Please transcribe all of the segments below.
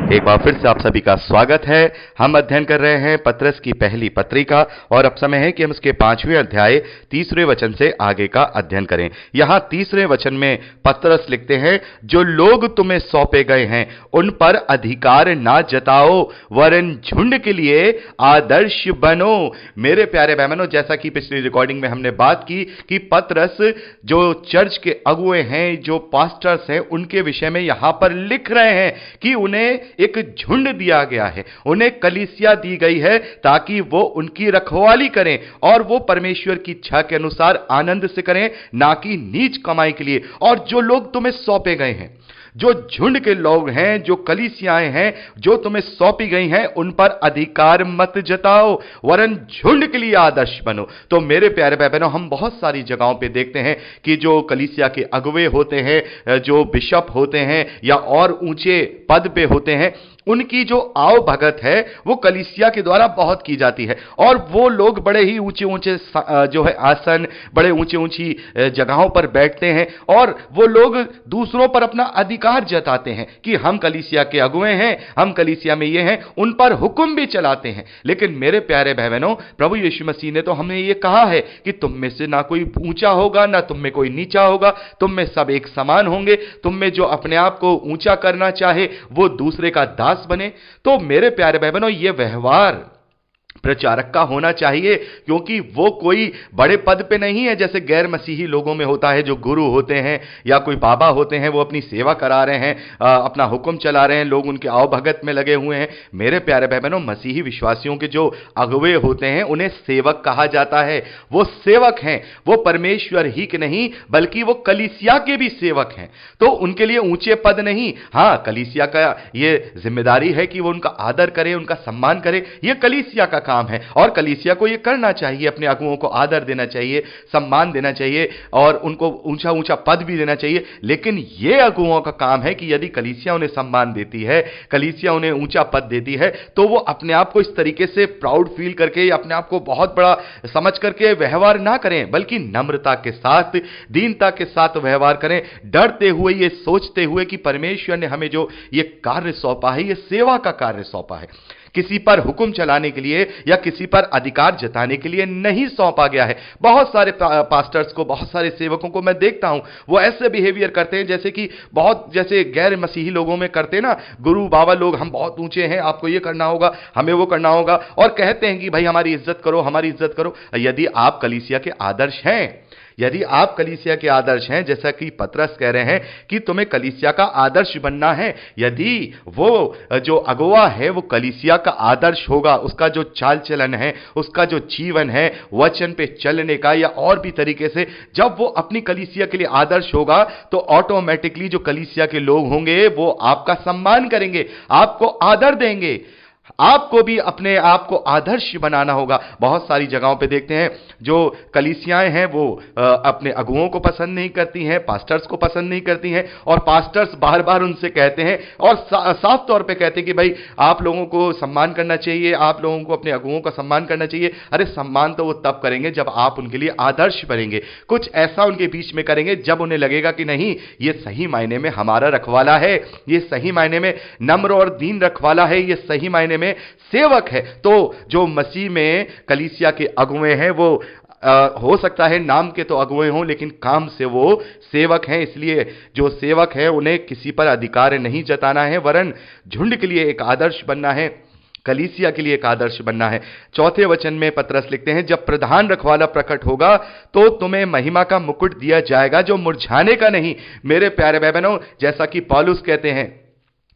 एक बार फिर से आप सभी का स्वागत है। हम अध्ययन कर रहे हैं पतरस की पहली पत्रिका और अब समय है कि हम उसके 5वें अध्याय 3रे वचन से आगे का अध्ययन करें। यहां 3रे वचन में पतरस लिखते हैं, जो लोग तुम्हें सौंपे गए हैं उन पर अधिकार ना जताओ, वरन झुंड के लिए आदर्श बनो। मेरे प्यारे बहनों, जैसा कि पिछली रिकॉर्डिंग में हमने बात की कि पतरस जो चर्च के अगुए हैं, जो पास्टर्स हैं, उनके विषय में यहां पर लिख रहे हैं कि उन्हें एक झुंड दिया गया है, उन्हें कलीसिया दी गई है ताकि वो उनकी रखवाली करें और वो परमेश्वर की इच्छा के अनुसार आनंद से करें, ना कि नीच कमाई के लिए। और जो लोग तुम्हें सौंपे गए हैं, जो झुंड के लोग हैं, जो कलीसियाएं हैं जो तुम्हें सौंपी गई हैं, उन पर अधिकार मत जताओ, वरन झुंड के लिए आदर्श बनो। तो मेरे प्यारे भाई बहनों, हम बहुत सारी जगहों पे देखते हैं कि जो कलीसिया के अगुवे होते हैं, जो बिशप होते हैं या और ऊंचे पद पे होते हैं, उनकी जो आओ भगत है वो कलीसिया के द्वारा बहुत की जाती है और वो लोग बड़े ही ऊंचे ऊंचे जो है आसन, बड़े ऊंची ऊंची जगहों पर बैठते हैं और वो लोग दूसरों पर अपना अधिकार जताते हैं कि हम कलीसिया के अगुए हैं, हम कलीसिया में ये हैं, उन पर हुक्म भी चलाते हैं। लेकिन मेरे प्यारे भाई बहनों, प्रभु यीशु मसीह ने तो हमें ये कहा है कि तुम में से ना कोई ऊंचा होगा, ना तुम में कोई नीचा होगा, तुम में सब एक समान होंगे। तुम में जो अपने आप को ऊंचा करना चाहे वो दूसरे का दास बने। तो मेरे प्यारे भाई बहनों, यह व्यवहार प्रचारक का होना चाहिए, क्योंकि वो कोई बड़े पद पे नहीं है जैसे गैर मसीही लोगों में होता है, जो गुरु होते हैं या कोई बाबा होते हैं, वो अपनी सेवा करा रहे हैं, अपना हुक्म चला रहे हैं, लोग उनके आओ भगत में लगे हुए हैं। मेरे प्यारे भाई बहनों, मसीही विश्वासियों के जो अगुवे होते हैं उन्हें सेवक कहा जाता है। वो सेवक हैं, वो परमेश्वर ही के नहीं बल्कि वो कलीसिया के भी सेवक हैं। तो उनके लिए ऊंचे पद नहीं, हाँ, कलीसिया का ये जिम्मेदारी है कि वो उनका आदर करे, उनका सम्मान करे, ये कलीसिया का काम है और कलीसिया को यह करना चाहिए। अपने अगुओं को आदर देना चाहिए, सम्मान देना चाहिए और उनको ऊंचा ऊंचा पद भी देना चाहिए। लेकिन यह अगुओं का काम है कि यदि कलीसिया उन्हें सम्मान देती है, कलीसिया उन्हें ऊंचा पद देती है, तो वो अपने आप को इस तरीके से प्राउड फील करके, अपने आप को बहुत बड़ा समझ करके व्यवहार ना करें, बल्कि नम्रता के साथ, दीनता के साथ व्यवहार करें, डरते हुए, ये सोचते हुए कि परमेश्वर ने हमें जो ये कार्य सौंपा है, ये सेवा का कार्य सौंपा है, किसी पर हुक्म चलाने के लिए या किसी पर अधिकार जताने के लिए नहीं सौंपा गया है। बहुत सारे पास्टर्स को, बहुत सारे सेवकों को मैं देखता हूं, वो ऐसे बिहेवियर करते हैं जैसे कि बहुत जैसे गैर मसीही लोगों में करते ना, गुरु बाबा लोग, हम बहुत ऊंचे हैं, आपको ये करना होगा, हमें वो करना होगा, और कहते हैं कि भाई हमारी इज्जत करो, हमारी इज्जत करो। यदि आप कलीसिया के आदर्श हैं, यदि आप कलीसिया के आदर्श हैं, जैसा कि पतरस कह रहे हैं कि तुम्हें कलीसिया का आदर्श बनना है, यदि वो जो अगुवा है वो कलीसिया का आदर्श होगा, उसका जो चाल चलन है, उसका जो जीवन है, वचन पे चलने का या और भी तरीके से, जब वो अपनी कलीसिया के लिए आदर्श होगा तो ऑटोमेटिकली जो कलीसिया के लोग होंगे वो आपका सम्मान करेंगे, आपको आदर देंगे। आपको भी अपने आप को आदर्श बनाना होगा। बहुत सारी जगहों पे देखते हैं जो कलीसियाएं हैं वो अपने अगुओं को पसंद नहीं करती हैं, पास्टर्स को पसंद नहीं करती हैं, और पास्टर्स बार बार उनसे कहते हैं और साफ तौर पे कहते हैं कि भाई आप लोगों को सम्मान करना चाहिए, आप लोगों को अपने अगुओं का सम्मान करना चाहिए। अरे सम्मान तो वो तब करेंगे जब आप उनके लिए आदर्श बनेंगे, कुछ ऐसा उनके बीच में करेंगे जब उन्हें लगेगा कि नहीं, ये सही मायने में हमारा रखवाला है, ये सही मायने में नम्र और दीन रखवाला है, ये सही मायने में सेवक है। तो जो मसीह में कलीसिया के अगुवे हैं वो हो सकता है नाम के तो अगुवे हों लेकिन काम से वो सेवक हैं। इसलिए जो सेवक है उन्हें किसी पर अधिकार नहीं जताना है, वरन झुंड के लिए एक आदर्श बनना है, कलीसिया के लिए एक आदर्श बनना है। 4थे वचन में पतरस लिखते हैं, जब प्रधान रखवाला प्रकट होगा तो तुम्हें महिमा का मुकुट दिया जाएगा जो मुरझाने का नहीं। मेरे प्यारे भाई बहनों, जैसा कि पौलुस कहते हैं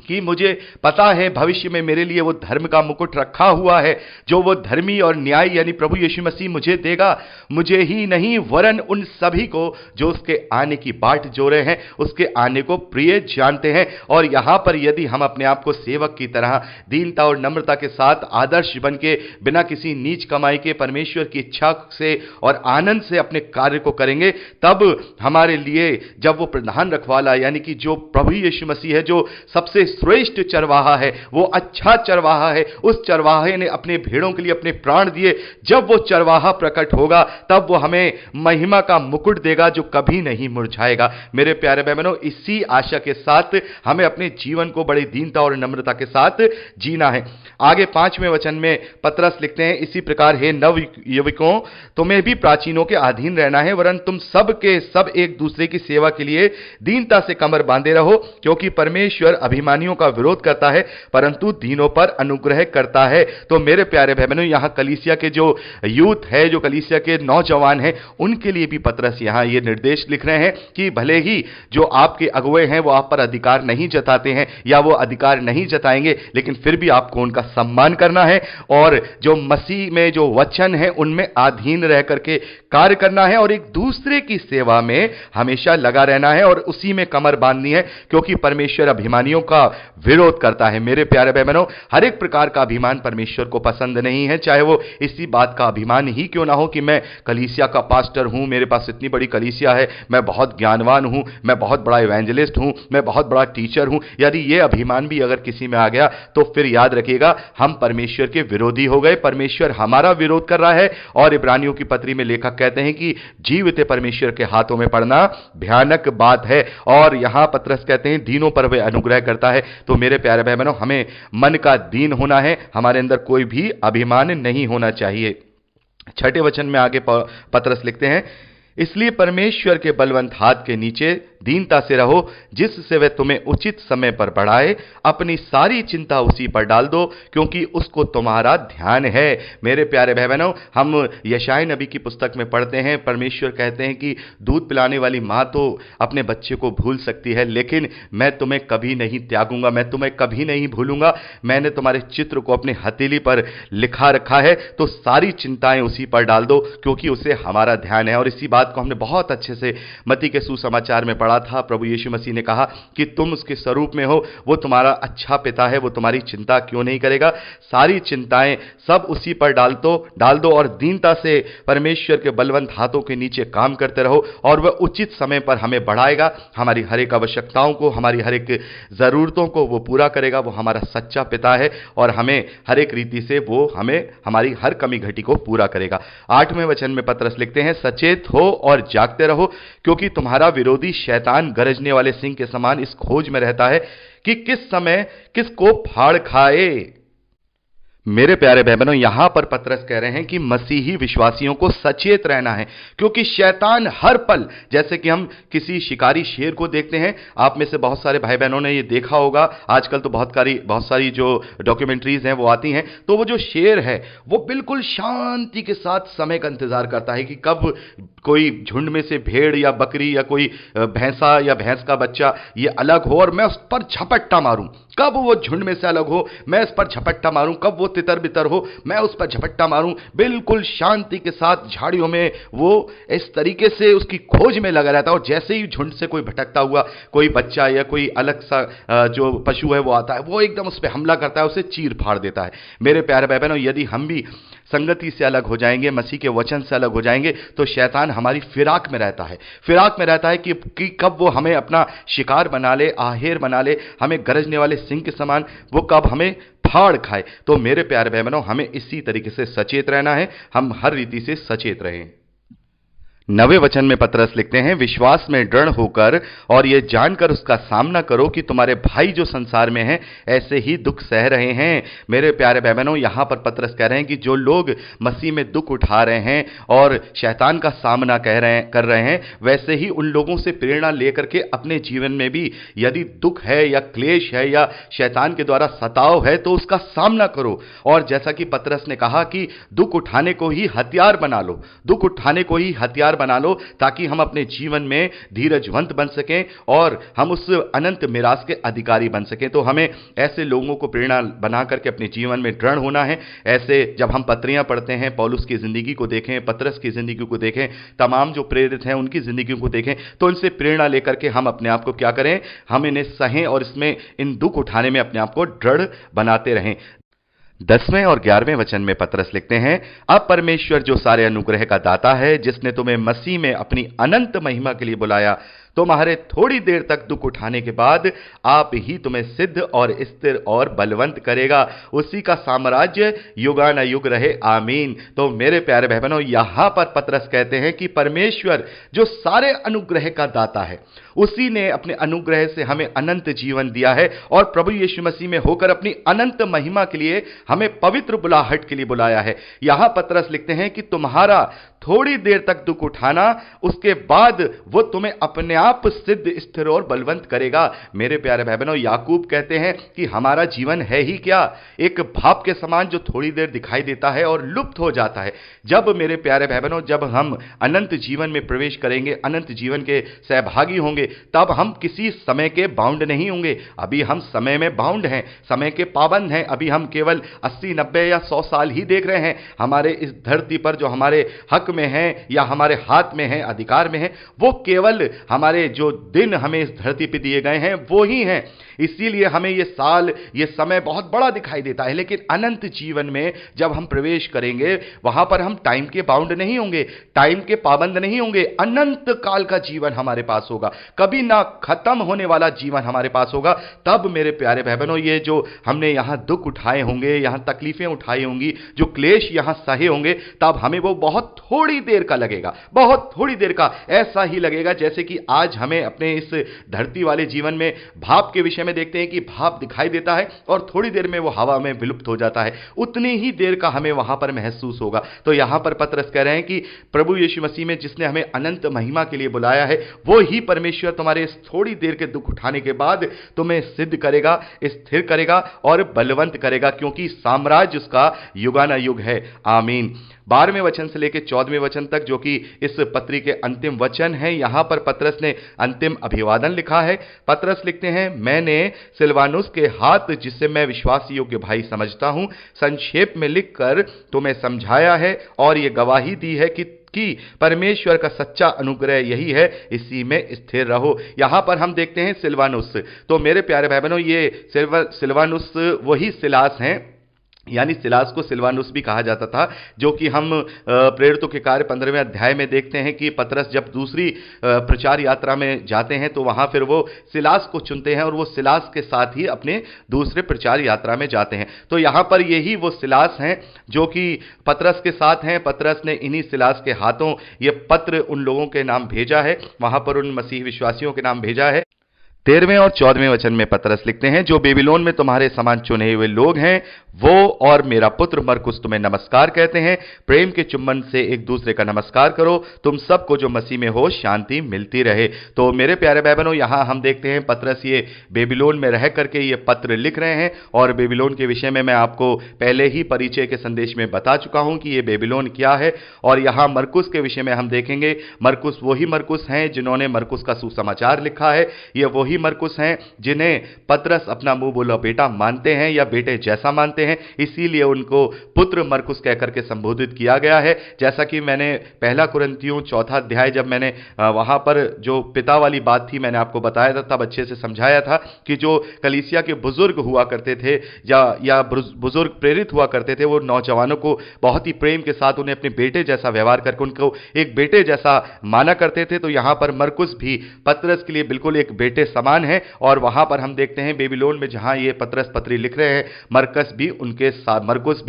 कि मुझे पता है भविष्य में मेरे लिए वो धर्म का मुकुट रखा हुआ है, जो वो धर्मी और न्याय यानी प्रभु यीशु मसीह मुझे देगा, मुझे ही नहीं वरन उन सभी को जो उसके आने की बाट जोरे हैं, उसके आने को प्रिय जानते हैं। और यहां पर यदि हम अपने आप को सेवक की तरह दीनता और नम्रता के साथ आदर्श बन के बिना किसी नीच कमाई के परमेश्वर की इच्छा से और आनंद से अपने कार्य को करेंगे, तब हमारे लिए जब वो प्रधान रखवाला यानी कि जो प्रभु यीशु मसीह है, जो सबसे श्रेष्ठ चरवाहा है, वो अच्छा चरवाहा है। उस चरवाहे ने अपने भेड़ों के लिए अपने प्राण दिए। जब वो चरवाहा प्रकट होगा तब वो हमें महिमा का मुकुट देगा जो कभी नहीं मुरझाएगा। मेरे प्यारे भाई बहनों, इसी आशा के साथ हमें अपने जीवन को बड़ी दीनता और नम्रता के साथ जीना है। आगे 5वें वचन में पतरस लिखते हैं, इसी प्रकार हे नव युवकों, तुम्हें भी प्राचीनों के अधीन रहना है, वरन तुम सब के सब एक दूसरे की सेवा के लिए दीनता से कमर बांधे रहो, क्योंकि परमेश्वर अभिमानियों का विरोध करता है परंतु दीनों पर अनुग्रह करता है। तो मेरे प्यारे भाई बहनों, यहां कलीसिया के जो यूथ है, जो कलीसिया के नौजवान हैं, उनके लिए भी पतरस यहां ये निर्देश लिख रहे हैं कि भले ही जो आपके अगुवे हैं वो आप पर अधिकार नहीं जताते हैं या वो अधिकार नहीं जताएंगे, लेकिन फिर भी आपको उनका सम्मान करना है और जो मसीह में जो वचन है उनमें अधीन रह करके कार्य करना है और एक दूसरे की सेवा में हमेशा लगा रहना है और उसी में कमर बांधनी है, क्योंकि परमेश्वर अभिमानियों का विरोध करता है। मेरे प्यारे भाई बहनों, हर एक प्रकार का अभिमान परमेश्वर को पसंद नहीं है, चाहे वो इसी बात का अभिमान ही क्यों ना हो कि मैं कलीसिया का पास्टर हूं, मेरे पास इतनी बड़ी कलीसिया है, मैं बहुत ज्ञानवान हूं, मैं बहुत बड़ा इवेंजलिस्ट हूं, मैं बहुत बड़ा टीचर हूं। यदि यह अभिमान भी अगर किसी में आ गया तो फिर याद रखिएगा, हम परमेश्वर के विरोधी हो गए। परमेश्वर हमारा विरोध कर रहा है और इब्रानियों की पत्री में लेखक कहते हैं कि जीवित परमेश्वर के हाथों में पड़ना भयानक बात है। और यहां पतरस कहते हैं दीनों पर वह अनुग्रह करता है। तो मेरे प्यारे भाई बहनों, हमें मन का दीन होना है, हमारे अंदर कोई भी अभिमान नहीं होना चाहिए। 6ठे वचन में आगे पतरस लिखते हैं, इसलिए परमेश्वर के बलवंत हाथ के नीचे दीनता से रहो, जिससे वह तुम्हें उचित समय पर बढ़ाए। अपनी सारी चिंता उसी पर डाल दो, क्योंकि उसको तुम्हारा ध्यान है। मेरे प्यारे भाई बहनों, हम यशायाह नबी की पुस्तक में पढ़ते हैं, परमेश्वर कहते हैं कि दूध पिलाने वाली मां तो अपने बच्चे को भूल सकती है, लेकिन मैं तुम्हें कभी नहीं त्यागूंगा, मैं तुम्हें कभी नहीं भूलूंगा। मैंने तुम्हारे चित्र को अपने हथेली पर लिखा रखा है, तो सारी चिंताएं उसी पर डाल दो, क्योंकि उसे हमारा ध्यान है। और इसी बात को हमने बहुत अच्छे से मत्ती के सुसमाचार में पढ़ा था। प्रभु यीशु मसीह ने कहा कि तुम उसके स्वरूप में हो, वो तुम्हारा अच्छा पिता है, वो तुम्हारी चिंता क्यों नहीं करेगा। सारी चिंताएं सब उसी पर डाल दो और दीनता से परमेश्वर के बलवंत हाथों के नीचे काम करते रहो, और वह उचित समय पर हमें बढ़ाएगा, हमारी हर एक आवश्यकताओं को, हमारी हर एक जरूरतों को वो पूरा करेगा। वो हमारा सच्चा पिता है और हमें हर एक रीति से वो हमें हमारी हर कमी घटी को पूरा करेगा। 8वें वचन में पतरस लिखते हैं, सचेत हो और जागते रहो, क्योंकि तुम्हारा विरोधी शैतान गरजने वाले सिंह के समान इस खोज में रहता है कि किस समय किसको फाड़ खाए। मेरे प्यारे भाई बहनों, यहां पर पतरस कह रहे हैं कि मसीही विश्वासियों को सचेत रहना है, क्योंकि शैतान हर पल, जैसे कि हम किसी शिकारी शेर को देखते हैं, आप में से बहुत सारे भाई बहनों ने ये देखा होगा, आजकल तो बहुत सारी जो डॉक्यूमेंट्रीज हैं वो आती हैं, तो वो जो शेर है वो बिल्कुल शांति के साथ समय का इंतजार करता है कि कब कोई झुंड में से भेड़ या बकरी या कोई भैंसा या भैंस का बच्चा ये अलग हो और मैं उस पर झपट्टा मारूं। कब वो झुंड में से अलग हो, मैं इस पर झपट्टा मारूं, कब वो तितर बितर हो, मैं उस पर झपट्टा मारूं। बिल्कुल शांति के साथ झाड़ियों में वो इस तरीके से उसकी खोज में लगा रहता है, और जैसे ही झुंड से कोई भटकता हुआ कोई बच्चा या कोई अलग सा जो पशु है वो आता है, वो एकदम उस पर हमला करता है, उसे चीर फाड़ देता है। मेरे प्यारे भाई बहनों, यदि हम भी संगति से अलग हो जाएंगे, मसीह के वचन से अलग हो जाएंगे, तो शैतान हमारी फिराक में रहता है कि कब वो हमें अपना शिकार बना ले, आहेर बना ले, हमें गरजने वाले सिंह के समान वो कब हमें फाड़ खाए। तो मेरे प्यारे भाई बहनों, हमें इसी तरीके से सचेत रहना है, हम हर रीति से सचेत रहें। 9वें वचन में पतरस लिखते हैं, विश्वास में दृढ़ होकर और यह जानकर उसका सामना करो कि तुम्हारे भाई जो संसार में हैं ऐसे ही दुख सह रहे हैं। मेरे प्यारे भाई बहनों, यहां पर पतरस कह रहे हैं कि जो लोग मसीह में दुख उठा रहे हैं और शैतान का सामना कर रहे हैं, वैसे ही उन लोगों से प्रेरणा लेकर के अपने जीवन में भी यदि दुख है या क्लेश है या शैतान के द्वारा सताव है तो उसका सामना करो। और जैसा कि पतरस ने कहा कि दुख उठाने को ही हथियार बना लो, दुख उठाने को ही हथियार बना लो, ताकि हम अपने जीवन में धीरजवंत बन सकें और हम उस अनंत मिरास के अधिकारी बन सकें। तो हमें ऐसे लोगों को प्रेरणा बना करके अपने जीवन में दृढ़ होना है। ऐसे जब हम पत्रियां पढ़ते हैं, पौलुस की जिंदगी को देखें, पतरस की जिंदगी को देखें, तमाम जो प्रेरित हैं उनकी जिंदगी को देखें, तो इनसे प्रेरणा लेकर के हम अपने आप को क्या करें, हम इन्हें सहें और इसमें इन दुख उठाने में अपने आप को दृढ़ बनाते रहें। 10वें और 11वें वचन में पतरस लिखते हैं, अब परमेश्वर जो सारे अनुग्रह का दाता है, जिसने तुम्हें मसीह में अपनी अनंत महिमा के लिए बुलाया, तुम्हारे थोड़ी देर तक दुख उठाने के बाद आप ही तुम्हें सिद्ध और स्थिर और बलवंत करेगा। उसी का साम्राज्य युगानुयुग रहे, आमीन। तो मेरे प्यारे भाई बहनों, यहां पर पतरस कहते हैं कि परमेश्वर जो सारे अनुग्रह का दाता है, उसी ने अपने अनुग्रह से हमें अनंत जीवन दिया है और प्रभु यीशु मसीह में होकर अपनी अनंत महिमा के लिए हमें पवित्र बुलाहट के लिए बुलाया है। यहां पतरस लिखते हैं कि तुम्हारा थोड़ी देर तक दुख उठाना, उसके बाद वो तुम्हें अपने आप सिद्ध, स्थिर और बलवंत करेगा। मेरे प्यारे भाई बहनों, याकूब कहते हैं कि हमारा जीवन है ही क्या, एक भाप के समान जो थोड़ी देर दिखाई देता है और लुप्त हो जाता है। जब मेरे प्यारे भाई बहनों, जब हम अनंत जीवन में प्रवेश करेंगे, अनंत जीवन के सहभागी होंगे, तब हम किसी समय के बाउंड नहीं होंगे। अभी हम समय में बाउंड हैं, समय के पाबंद हैं। अभी हम केवल 80, 90 या 100 साल ही देख रहे हैं। हमारे इस धरती पर जो हमारे हक में है या हमारे हाथ में है, अधिकार में है, वो केवल हमारे जो दिन हमें इस धरती पर दिए गए हैं वो ही हैं। इसीलिए हमें ये साल, ये समय बहुत बड़ा दिखाई देता है, लेकिन अनंत जीवन में जब हम प्रवेश करेंगे, वहां पर हम टाइम के बाउंड नहीं होंगे, टाइम के पाबंद नहीं होंगे। अनंत काल का जीवन हमारे पास होगा, कभी ना खत्म होने वाला जीवन हमारे पास होगा। तब मेरे प्यारे भाई बहनों, ये जो हमने यहां दुख उठाए होंगे, यहां तकलीफें उठाई होंगी, जो क्लेश यहां सहे होंगे, तब हमें वो बहुत थोड़ी देर का लगेगा, बहुत थोड़ी देर का। ऐसा ही लगेगा जैसे कि आज हमें अपने इस धरती वाले जीवन में भाप के विषय में देखते हैं कि भाप दिखाई देता है और थोड़ी देर में वो हवा में विलुप्त हो जाता है। उतनी ही देर का हमें वहां पर महसूस होगा। तो यहां पर पतरस कह रहे हैं कि प्रभु यीशु मसीह में जिसने हमें अनंत महिमा के लिए बुलाया है, वो ही परमेश्वर तुम्हारे इस थोड़ी देर के दुख उठाने के बाद तुम्हें सिद्ध करेगा, स्थिर करेगा और बलवंत करेगा, क्योंकि साम्राज्य उसका युगानुयुग है, आमीन। 12वें वचन से लेकर 14वें वचन तक, जो कि इस पत्री के अंतिम वचन है, यहां पर पतरस ने अंतिम अभिवादन लिखा है। पतरस लिखते हैं, मैंने सिलवानुस के हाथ, जिसे मैं विश्वास योग्य भाई समझता हूं, संक्षेप में लिखकर तुम्हें समझाया है और यह गवाही दी है कि परमेश्वर का सच्चा अनुग्रह यही है, इसी में स्थिर रहो। यहां पर हम देखते हैं सिलवानुस। तो मेरे प्यारे भाई बहनों, ये सिलवानुस वही सिलास हैं, यानी सिलास को सिलवानुस भी कहा जाता था, जो कि हम प्रेरितों के कार्य 15वें अध्याय में देखते हैं कि पतरस जब दूसरी प्रचार यात्रा में जाते हैं तो वहां फिर वो सिलास को चुनते हैं और वो सिलास के साथ ही अपने दूसरे प्रचार यात्रा में जाते हैं। तो यहां पर यही वो सिलास हैं जो कि पतरस के साथ हैं। पतरस ने इन्हीं सिलास के हाथों ये पत्र उन लोगों के नाम भेजा है, वहां पर उन मसीह विश्वासियों के नाम भेजा है। 13वें और 14वें वचन में पतरस लिखते हैं, जो बेबीलोन में तुम्हारे समान चुने हुए लोग हैं, वो और मेरा पुत्र मरकुस तुम्हें नमस्कार कहते हैं। प्रेम के चुम्बन से एक दूसरे का नमस्कार करो। तुम सबको जो मसीह में हो शांति मिलती रहे। तो मेरे प्यारे भाई बहनों, यहां हम देखते हैं पतरस ये बेबीलोन में रह करके ये पत्र लिख रहे हैं, और बेबीलोन के विषय में मैं आपको पहले ही परिचय के संदेश में बता चुका हूं कि ये बेबीलोन क्या है। और यहां मरकुस के विषय में हम देखेंगे, मरकुस वही मरकुस हैं जिन्होंने मरकुस का सुसमाचार लिखा है। ये वही मरकुस हैं जिन्हें पतरस अपना मुंह बोला बेटा मानते हैं या बेटे जैसा मानते हैं, इसीलिए उनको पुत्र मरकुस कहकर के संबोधित किया गया है। जैसा कि मैंने पहला कुरिन्थियों 4 अध्याय जब मैंने वहां पर जो पिता वाली बात थी मैंने आपको बताया था, तब अच्छे से समझाया था कि जो कलीसिया के बुजुर्ग हुआ करते थे या बुजुर्ग प्रेरित हुआ करते थे, वो नौजवानों को बहुत ही प्रेम के साथ उन्हें अपने बेटे जैसा व्यवहार करके उनको एक बेटे जैसा माना करते थे। तो यहां पर मरकुस भी पतरस के लिए बिल्कुल एक बेटे समान है। और वहां पर हम देखते हैं बेबीलोन में जहां ये पतरस पत्री लिख रहे हैं, मरकुस भी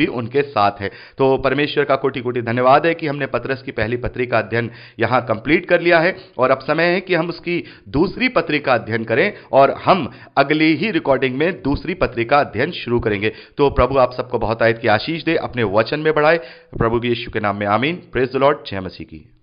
उनके साथ है। तो परमेश्वर का कोटि कोटि धन्यवाद है कि हमने पतरस की पहली पत्री का अध्ययन यहां कंप्लीट कर लिया है, और अब समय है कि हम उसकी दूसरी पत्री का अध्ययन करें, और हम अगली ही रिकॉर्डिंग में दूसरी पत्री का अध्ययन शुरू करेंगे। तो प्रभु आप सबको बहुत आयत की आशीष दे, अपने वचन में बढ़ाए। प्रभु यीशु के नाम में आमीन। Praise the Lord. जय मसीह की।